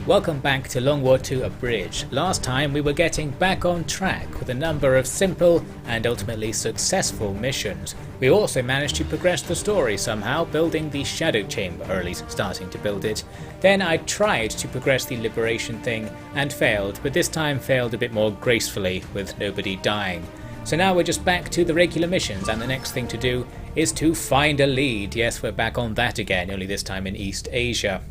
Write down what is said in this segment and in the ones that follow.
Welcome back to Long War 2 Abridged. Last time we were getting back on track with a number of simple and ultimately successful missions. We also managed to progress the story somehow, building the Shadow Chamber, or at least starting to build it. Then I tried to progress the Liberation thing and failed, but this time failed a bit more gracefully with nobody dying. So now we're just back to the regular missions, and the next thing to do is to find a lead. Yes, we're back on that again, only this time in East Asia.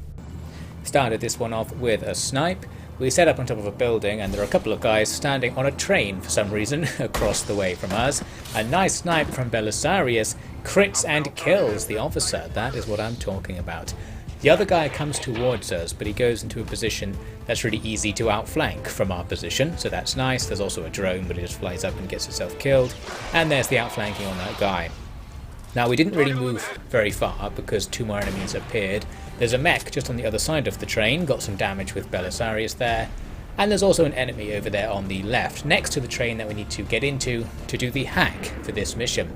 Started this one off with a snipe. We set up on top of a building and there are a couple of guys standing on a train for some reason across the way from us. A nice snipe from Belisarius crits and kills the officer. That is what I'm talking about. The other guy comes towards us, but he goes into a position that's really easy to outflank from our position, so that's nice. There's also a drone, but it just flies up and gets itself killed. And there's the outflanking on that guy. Now we didn't really move very far because two more enemies appeared. There's a mech just on the other side of the train, got some damage with Belisarius there. And there's also an enemy over there on the left, next to the train that we need to get into to do the hack for this mission.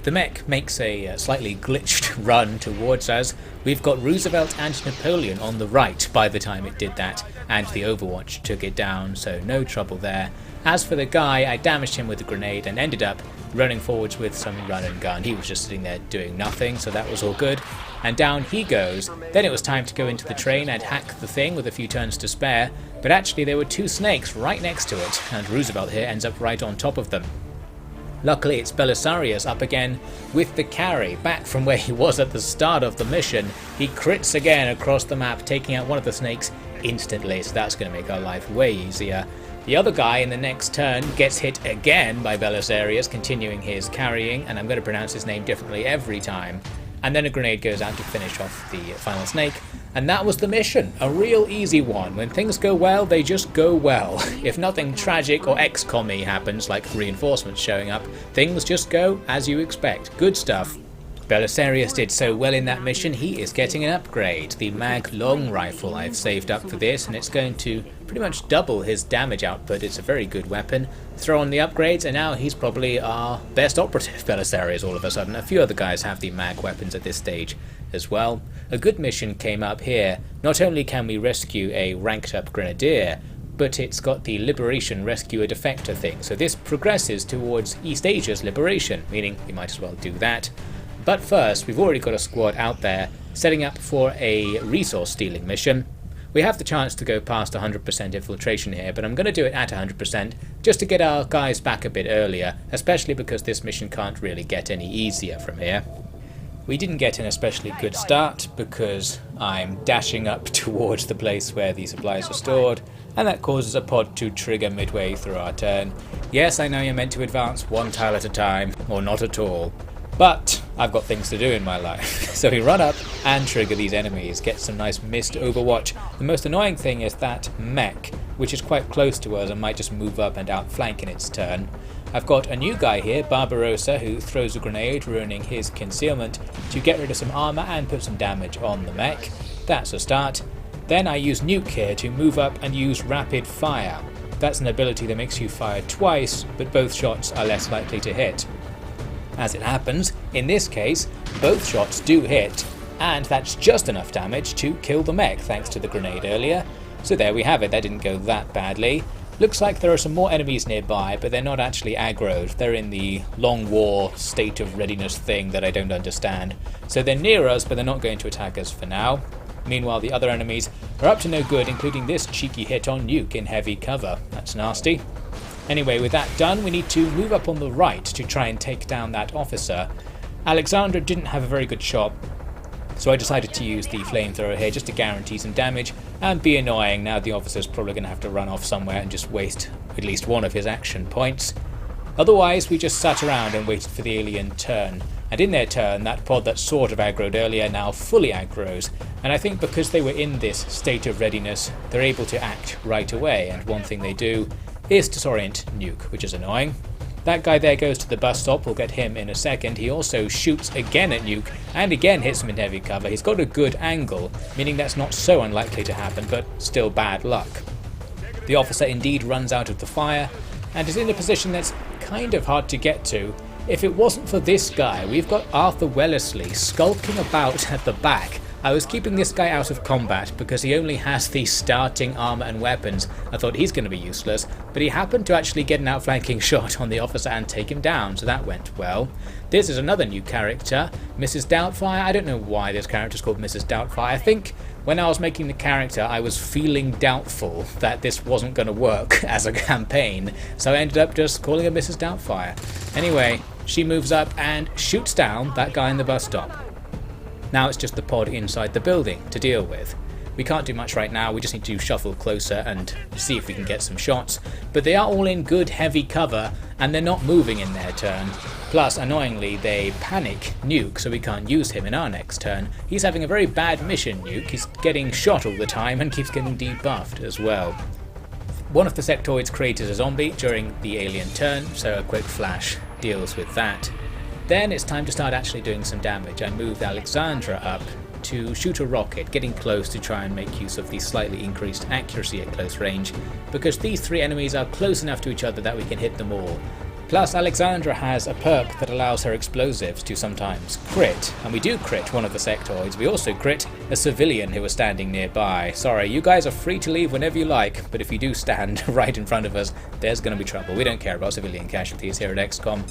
The mech makes a slightly glitched run towards us. We've got Roosevelt and Napoleon on the right by the time it did that, and the Overwatch took it down, so no trouble there. As for the guy, I damaged him with a grenade and ended up running forwards with some run and gun. He was just sitting there doing nothing, so that was all good. And down he goes. Then it was time to go into the train and hack the thing with a few turns to spare, but actually there were two snakes right next to it, and Roosevelt here ends up right on top of them. Luckily it's Belisarius up again with the carry, back from where he was at the start of the mission. He crits again across the map, taking out one of the snakes instantly, so that's going to make our life way easier. The other guy in the next turn gets hit again by Belisarius, continuing his carrying, and I'm going to pronounce his name differently every time. And then a grenade goes out to finish off the final snake, and that was the mission. A real easy one. When things go well, they just go well. If nothing tragic or XCOM-y happens, like reinforcements showing up, things just go as you expect. Good stuff. Belisarius did so well in that mission, he is getting an upgrade. The Mag Long Rifle I've saved up for this, and it's going to pretty much double his damage output. It's a very good weapon. Throw on the upgrades and now he's probably our best operative, Belisarius, all of a sudden. A few other guys have the mag weapons at this stage as well. A good mission came up here. Not only can we rescue a ranked up grenadier, but it's got the Liberation Rescue a Defector thing. So this progresses towards East Asia's liberation, meaning we might as well do that. But first, we've already got a squad out there setting up for a resource stealing mission. We have the chance to go past 100% infiltration here, but I'm going to do it at 100% just to get our guys back a bit earlier, especially because this mission can't really get any easier from here. We didn't get an especially good start because I'm dashing up towards the place where the supplies are stored, and that causes a pod to trigger midway through our turn. Yes, I know you're meant to advance one tile at a time, or not at all. But I've got things to do in my life. So we run up and trigger these enemies, get some nice missed overwatch. The most annoying thing is that mech, which is quite close to us and might just move up and outflank in its turn. I've got a new guy here, Barbarossa, who throws a grenade, ruining his concealment, to get rid of some armor and put some damage on the mech. That's a start. Then I use Nuke here to move up and use rapid fire. That's an ability that makes you fire twice, but both shots are less likely to hit. As it happens, in this case, both shots do hit, and that's just enough damage to kill the mech thanks to the grenade earlier. So there we have it, that didn't go that badly. Looks like there are some more enemies nearby, but they're not actually aggroed. They're in the long war state of readiness thing that I don't understand. So they're near us, but they're not going to attack us for now. Meanwhile, the other enemies are up to no good, including this cheeky hit on Nuke in heavy cover. That's nasty. Anyway, with that done, we need to move up on the right to try and take down that officer. Alexandra didn't have a very good shot, so I decided to use the flamethrower here just to guarantee some damage and be annoying. Now the officer's probably going to have to run off somewhere and just waste at least one of his action points. Otherwise, we just sat around and waited for the alien turn. And in their turn, that pod that sort of aggroed earlier now fully aggroes. And I think because they were in this state of readiness, they're able to act right away. And one thing they do is disorient Nuke, which is annoying. That guy there goes to the bus stop, we'll get him in a second. He also shoots again at Nuke, and again hits him in heavy cover. He's got a good angle, meaning that's not so unlikely to happen, but still bad luck. The officer indeed runs out of the fire, and is in a position that's kind of hard to get to. If it wasn't for this guy, we've got Arthur Wellesley skulking about at the back, I was keeping this guy out of combat because he only has the starting armor and weapons. I thought he's going to be useless, but he happened to actually get an outflanking shot on the officer and take him down, so that went well. This is another new character, Mrs. Doubtfire. I don't know why this character is called Mrs. Doubtfire. I think when I was making the character, I was feeling doubtful that this wasn't going to work as a campaign, so I ended up just calling her Mrs. Doubtfire. Anyway, she moves up and shoots down that guy in the bus stop. Now it's just the pod inside the building to deal with. We can't do much right now, we just need to shuffle closer and see if we can get some shots, but they are all in good heavy cover and they're not moving in their turn. Plus, annoyingly, they panic Nuke, so we can't use him in our next turn. He's having a very bad mission, Nuke. He's getting shot all the time and keeps getting debuffed as well. One of the sectoids created a zombie during the alien turn, so a quick flash deals with that. Then it's time to start actually doing some damage. I moved Alexandra up to shoot a rocket, getting close to try and make use of the slightly increased accuracy at close range, because these three enemies are close enough to each other that we can hit them all. Plus, Alexandra has a perk that allows her explosives to sometimes crit, and we do crit one of the sectoids. We also crit a civilian who was standing nearby. Sorry, you guys are free to leave whenever you like, but if you do stand right in front of us, there's going to be trouble. We don't care about civilian casualties here at XCOM.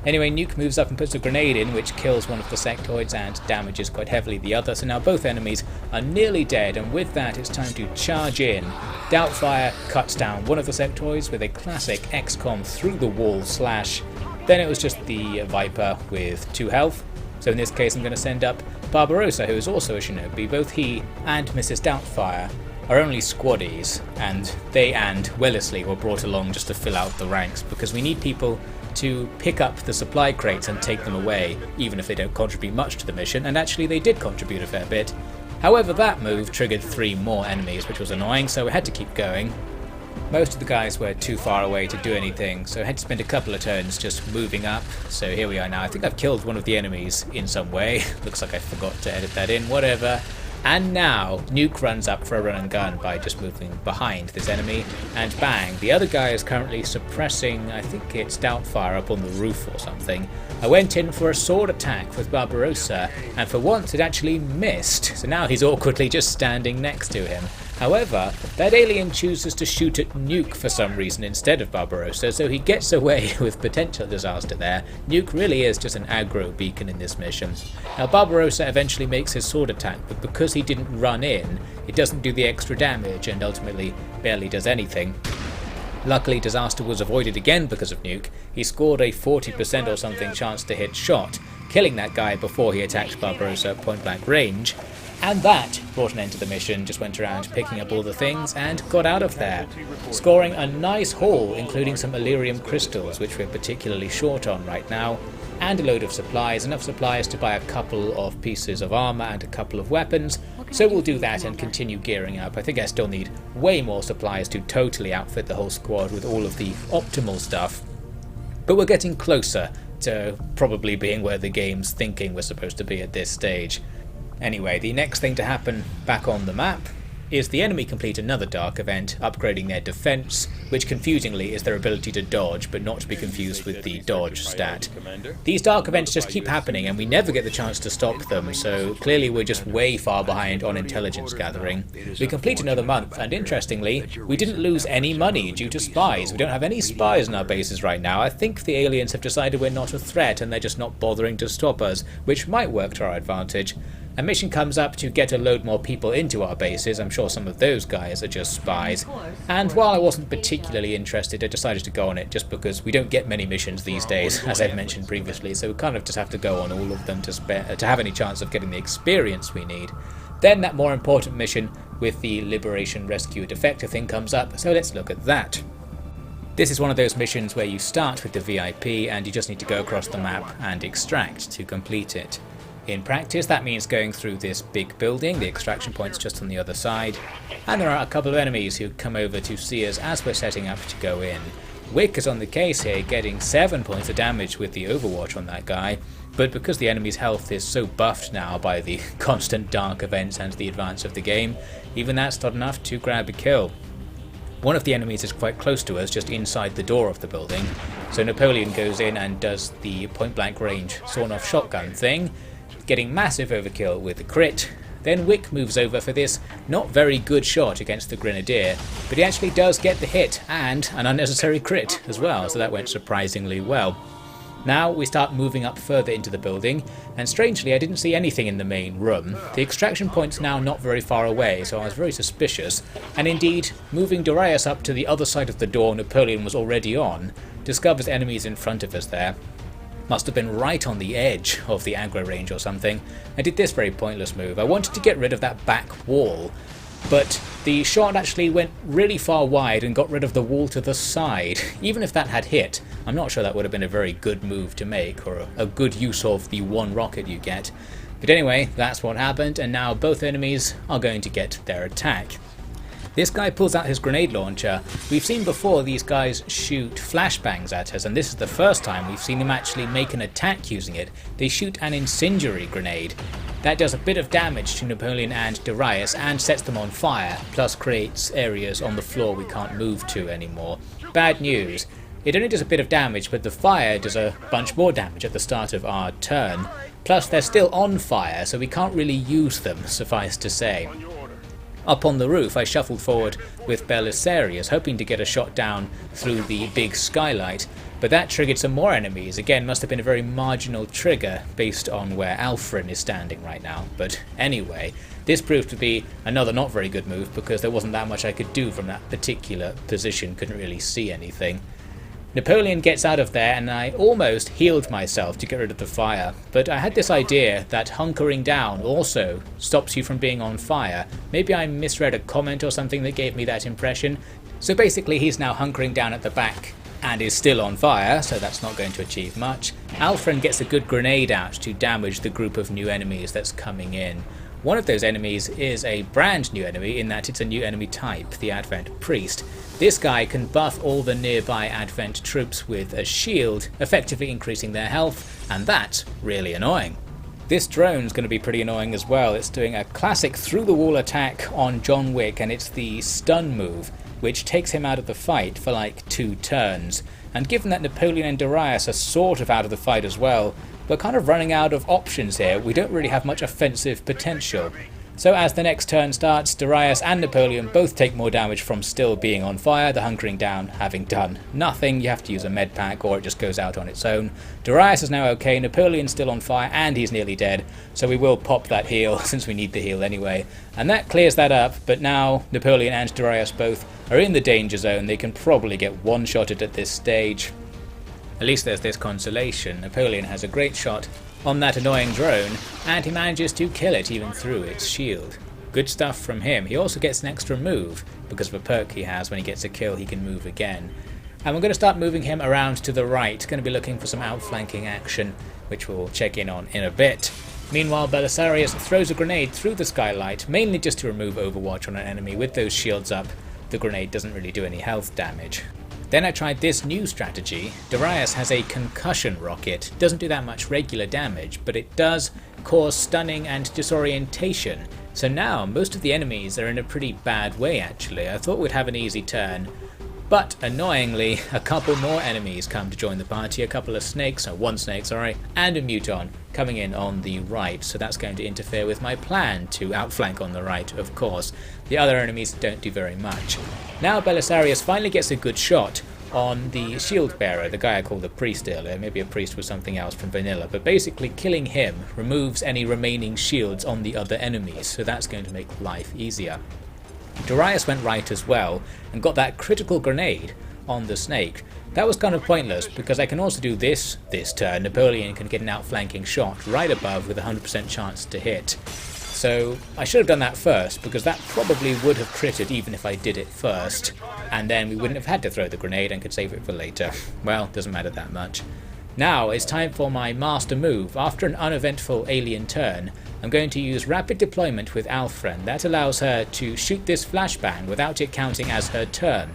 Anyway, Nuke moves up and puts a grenade in, which kills one of the sectoids and damages quite heavily the other, so now both enemies are nearly dead, and with that it's time to charge in. Doubtfire cuts down one of the sectoids with a classic XCOM through the wall slash. Then it was just the Viper with 2 health, so in this case I'm going to send up Barbarossa, who is also a shinobi. Both he and Mrs. Doubtfire are only squaddies, and they and Wellesley were brought along just to fill out the ranks, because we need people to pick up the supply crates and take them away, even if they don't contribute much to the mission, and actually they did contribute a fair bit. However, that move triggered 3 more enemies, which was annoying, so we had to keep going. Most of the guys were too far away to do anything, so I had to spend a couple of turns just moving up. So here we are now. I think I've killed one of the enemies in some way. Looks like I forgot to edit that in, whatever. And now, Nuke runs up for a run and gun by just moving behind this enemy, and bang, the other guy is currently suppressing, I think it's Doubtfire up on the roof or something. I went in for a sword attack with Barbarossa, and for once it actually missed, so now he's awkwardly just standing next to him. However, that alien chooses to shoot at Nuke for some reason instead of Barbarossa, so he gets away with potential disaster there. Nuke really is just an aggro beacon in this mission. Now Barbarossa eventually makes his sword attack, but because he didn't run in, it doesn't do the extra damage and ultimately barely does anything. Luckily, disaster was avoided again because of Nuke. He scored a 40% or something chance to hit shot, killing that guy before he attacked Barbarossa at point blank range. And that brought an end to the mission, just went around picking up all the things and got out of there, scoring a nice haul, including some Illyrium crystals, which we're particularly short on right now, and a load of supplies, enough supplies to buy a couple of pieces of armor and a couple of weapons, so we'll do that and continue gearing up. I think I still need way more supplies to totally outfit the whole squad with all of the optimal stuff, but we're getting closer to probably being where the game's thinking we're supposed to be at this stage. Anyway, the next thing to happen back on the map is the enemy complete another dark event, upgrading their defense, which confusingly is their ability to dodge, but not to be confused with the dodge stat. These dark events just keep happening and we never get the chance to stop them, so clearly we're just way far behind on intelligence gathering. We complete another month, and interestingly, we didn't lose any money due to spies. We don't have any spies in our bases right now. I think the aliens have decided we're not a threat and they're just not bothering to stop us, which might work to our advantage. A mission comes up to get a load more people into our bases. I'm sure some of those guys are just spies. And while I wasn't particularly interested, I decided to go on it just because we don't get many missions these days, as I've mentioned previously, so we kind of just have to go on all of them to have any chance of getting the experience we need. Then that more important mission with the Liberation Rescue Defector thing comes up, so let's look at that. This is one of those missions where you start with the VIP and you just need to go across the map and extract to complete it. In practice, that means going through this big building, the extraction point's just on the other side, and there are a couple of enemies who come over to see us as we're setting up to go in. Wick is on the case here, getting 7 points of damage with the overwatch on that guy, but because the enemy's health is so buffed now by the constant dark events and the advance of the game, even that's not enough to grab a kill. One of the enemies is quite close to us, just inside the door of the building, so Napoleon goes in and does the point blank range sawn-off shotgun thing, getting massive overkill with the crit, Then Wick moves over for this not very good shot against the Grenadier, but he actually does get the hit and an unnecessary crit as well, so that went surprisingly well. Now we start moving up further into the building, and strangely I didn't see anything in the main room. The extraction point's now not very far away, so I was very suspicious, and indeed, moving Darius up to the other side of the door Napoleon was already on, discovers enemies in front of us there. Must have been right on the edge of the aggro range or something. I did this very pointless move. I wanted to get rid of that back wall, but the shot actually went really far wide and got rid of the wall to the side. Even if that had hit, I'm not sure that would have been a very good move to make, or a good use of the one rocket you get. But anyway, that's what happened, and now both enemies are going to get their attack. This guy pulls out his grenade launcher. We've seen before these guys shoot flashbangs at us, and this is the first time we've seen him actually make an attack using it. They shoot an incendiary grenade. That does a bit of damage to Napoleon and Darius and sets them on fire, plus creates areas on the floor we can't move to anymore. Bad news. It only does a bit of damage, but the fire does a bunch more damage at the start of our turn. Plus they're still on fire, so we can't really use them, suffice to say. Up on the roof I shuffled forward with Belisarius, hoping to get a shot down through the big skylight, but that triggered some more enemies. Again, must have been a very marginal trigger based on where Alfred is standing right now. But anyway, this proved to be another not very good move because there wasn't that much I could do from that particular position, couldn't really see anything. Napoleon gets out of there and I almost healed myself to get rid of the fire, but I had this idea that hunkering down also stops you from being on fire. Maybe I misread a comment or something that gave me that impression. So basically he's now hunkering down at the back and is still on fire, so that's not going to achieve much. Alfred gets a good grenade out to damage the group of new enemies that's coming in. One of those enemies is a brand new enemy in that it's a new enemy type, the Advent Priest. This guy can buff all the nearby Advent troops with a shield, effectively increasing their health, and that's really annoying. This drone's going to be pretty annoying as well. It's doing a classic through-the-wall attack on John Wick, and it's the stun move, which takes him out of the fight for like 2 turns. And given that Napoleon and Darius are sort of out of the fight as well, we're kind of running out of options here. We don't really have much offensive potential. So as the next turn starts, Darius and Napoleon both take more damage from still being on fire, the hunkering down having done nothing. You have to use a med pack or it just goes out on its own. Darius is now okay, Napoleon's still on fire and he's nearly dead, so we will pop that heal since we need the heal anyway. And that clears that up, but now Napoleon and Darius both are in the danger zone. They can probably get one-shotted at this stage. At least there's this consolation. Napoleon has a great shot on that annoying drone, and he manages to kill it even through its shield. Good stuff from him. He also gets an extra move, because of a perk he has. When he gets a kill he can move again. And we're going to start moving him around to the right, going to be looking for some outflanking action, which we'll check in on in a bit. Meanwhile, Belisarius throws a grenade through the skylight, mainly just to remove overwatch on an enemy. With those shields up, the grenade doesn't really do any health damage. Then I tried this new strategy. Darius has a concussion rocket. Doesn't do that much regular damage, but it does cause stunning and disorientation. So now most of the enemies are in a pretty bad way actually. I thought we'd have an easy turn, but annoyingly a couple more enemies come to join the party. A couple of snakes, or one snake sorry, and a muton coming in on the right. So that's going to interfere with my plan to outflank on the right, of course. The other enemies don't do very much. Now Belisarius finally gets a good shot on the shield bearer, the guy I called a priest earlier. Maybe a priest was something else from vanilla, but basically killing him removes any remaining shields on the other enemies, so that's going to make life easier. Darius went right as well and got that critical grenade on the snake. That was kind of pointless because I can also do this turn. Napoleon can get an outflanking shot right above with a 100% chance to hit. So I should have done that first, because that probably would have critted even if I did it first, and then we wouldn't have had to throw the grenade and could save it for later. Well, doesn't matter that much. Now it's time for my master move. After an uneventful alien turn, I'm going to use rapid deployment with Alfred. That allows her to shoot this flashbang without it counting as her turn.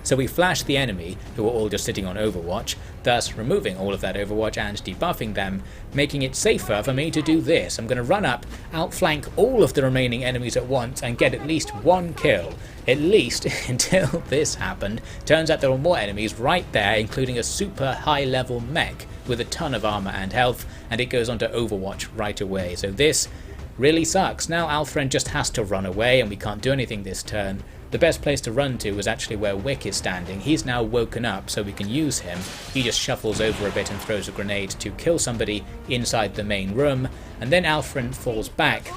So we flash the enemy, who are all just sitting on overwatch, thus removing all of that overwatch and debuffing them, making it safer for me to do this. I'm going to run up, outflank all of the remaining enemies at once and get at least one kill. At least until this happened. Turns out there were more enemies right there, including a super high level mech with a ton of armor and health, and it goes on to overwatch right away. So this really sucks. Now Alfred just has to run away and we can't do anything this turn. The best place to run to was actually where Wick is standing. He's now woken up so we can use him. He just shuffles over a bit and throws a grenade to kill somebody inside the main room, and then Alfred falls back.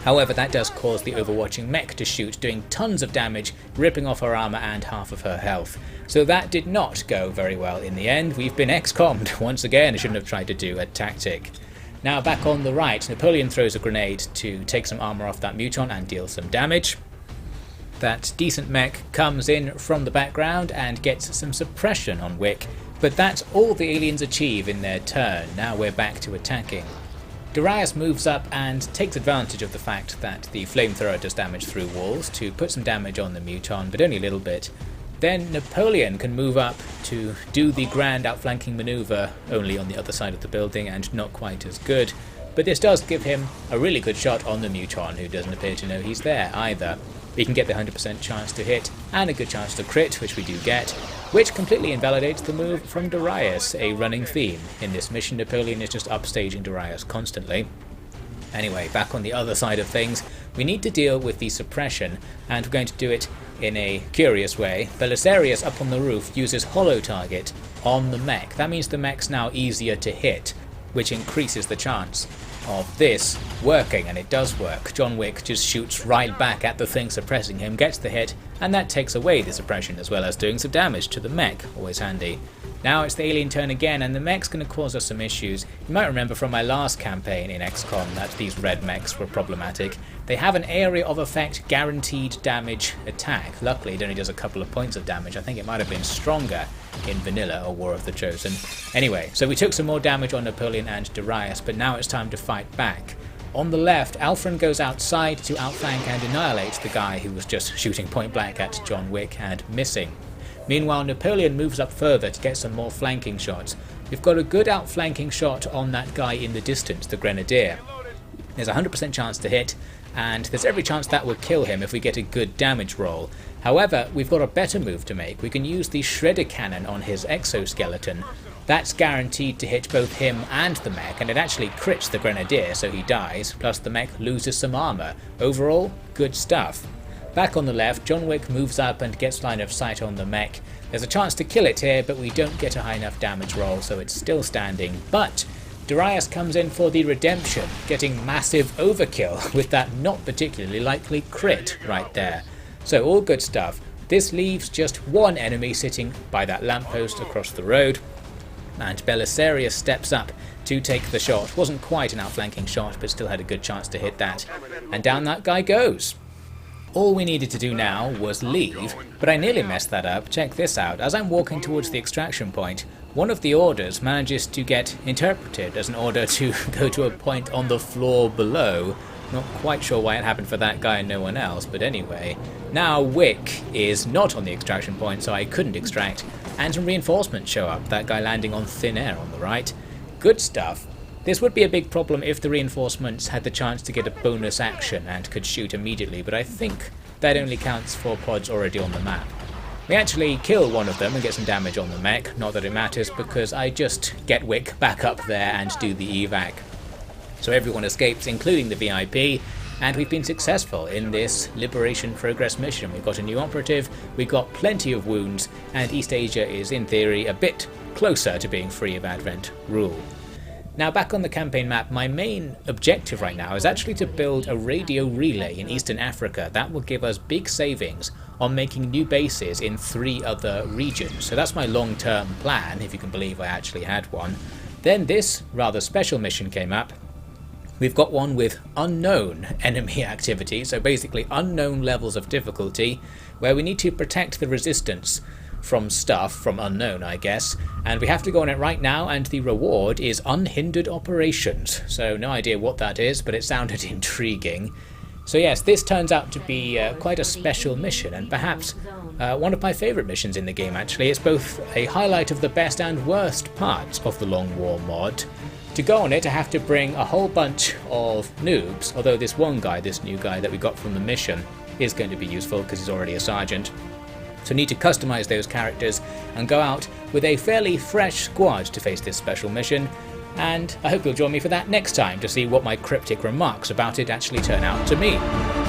However, that does cause the overwatching mech to shoot, doing tons of damage, ripping off her armor and half of her health. So that did not go very well in the end. We've been XCOM'd once again. I shouldn't have tried to do a tactic. Now back on the right, Napoleon throws a grenade to take some armor off that Muton and deal some damage. That decent mech comes in from the background and gets some suppression on Wick, but that's all the aliens achieve in their turn. Now we're back to attacking. Darius moves up and takes advantage of the fact that the flamethrower does damage through walls to put some damage on the Muton, but only a little bit. Then Napoleon can move up to do the grand outflanking maneuver, only on the other side of the building and not quite as good. But this does give him a really good shot on the Muton, who doesn't appear to know he's there either. We can get the 100% chance to hit and a good chance to crit, which we do get, which completely invalidates the move from Darius, a running theme. In this mission, Napoleon is just upstaging Darius constantly. Anyway, back on the other side of things, we need to deal with the suppression, and we're going to do it in a curious way. Belisarius up on the roof uses hollow target on the mech. That means the mech's now easier to hit, which increases the chance of this working, and it does work. John Wick just shoots right back at the thing suppressing him, gets the hit, and that takes away the suppression as well as doing some damage to the mech, always handy. Now it's the alien turn again, and the mech's going to cause us some issues. You might remember from my last campaign in XCOM that these red mechs were problematic. They have an area of effect guaranteed damage attack. Luckily it only does a couple of points of damage. I think it might have been stronger in Vanilla or War of the Chosen. Anyway, so we took some more damage on Napoleon and Darius, but now it's time to fight back. On the left, Alfred goes outside to outflank and annihilate the guy who was just shooting point blank at John Wick and missing. Meanwhile, Napoleon moves up further to get some more flanking shots. We've got a good outflanking shot on that guy in the distance, the Grenadier. There's a 100% chance to hit, and there's every chance that will kill him if we get a good damage roll. However, we've got a better move to make. We can use the Shredder Cannon on his exoskeleton. That's guaranteed to hit both him and the mech, and it actually crits the Grenadier so he dies, plus the mech loses some armor. Overall, good stuff. Back on the left, John Wick moves up and gets line of sight on the mech. There's a chance to kill it here, but we don't get a high enough damage roll, so it's still standing. But Darius comes in for the redemption, getting massive overkill with that not particularly likely crit right there. So all good stuff. This leaves just one enemy sitting by that lamppost across the road, and Belisarius steps up to take the shot. Wasn't quite an outflanking shot, but still had a good chance to hit that. And down that guy goes. All we needed to do now was leave, but I nearly messed that up. Check this out. As I'm walking towards the extraction point, one of the orders manages to get interpreted as an order to go to a point on the floor below. Not quite sure why it happened for that guy and no one else, but anyway. Now Wick is not on the extraction point, so I couldn't extract, and some reinforcements show up, that guy landing on thin air on the right. Good stuff. This would be a big problem if the reinforcements had the chance to get a bonus action and could shoot immediately, but I think that only counts for pods already on the map. We actually kill one of them and get some damage on the mech, not that it matters because I just get Wick back up there and do the evac. So everyone escapes, including the VIP, and we've been successful in this Liberation Progress mission. We've got a new operative, we've got plenty of wounds, and East Asia is in theory a bit closer to being free of Advent rule. Now back on the campaign map, my main objective right now is actually to build a radio relay in Eastern Africa. That will give us big savings on making new bases in 3 other regions. So that's my long-term plan, if you can believe I actually had one. Then this rather special mission came up. We've got one with unknown enemy activity, so basically unknown levels of difficulty, where we need to protect the resistance from stuff, from unknown I guess, and we have to go on it right now, and the reward is unhindered operations. So no idea what that is, but it sounded intriguing. So yes, this turns out to be quite a special mission, and perhaps one of my favourite missions in the game actually. It's both a highlight of the best and worst parts of the Long War mod. To go on it I have to bring a whole bunch of noobs, although this one guy, this new guy that we got from the mission, is going to be useful because he's already a sergeant. So need to customize those characters and go out with a fairly fresh squad to face this special mission. and I hope you'll join me for that next time to see what my cryptic remarks about it actually turn out to mean.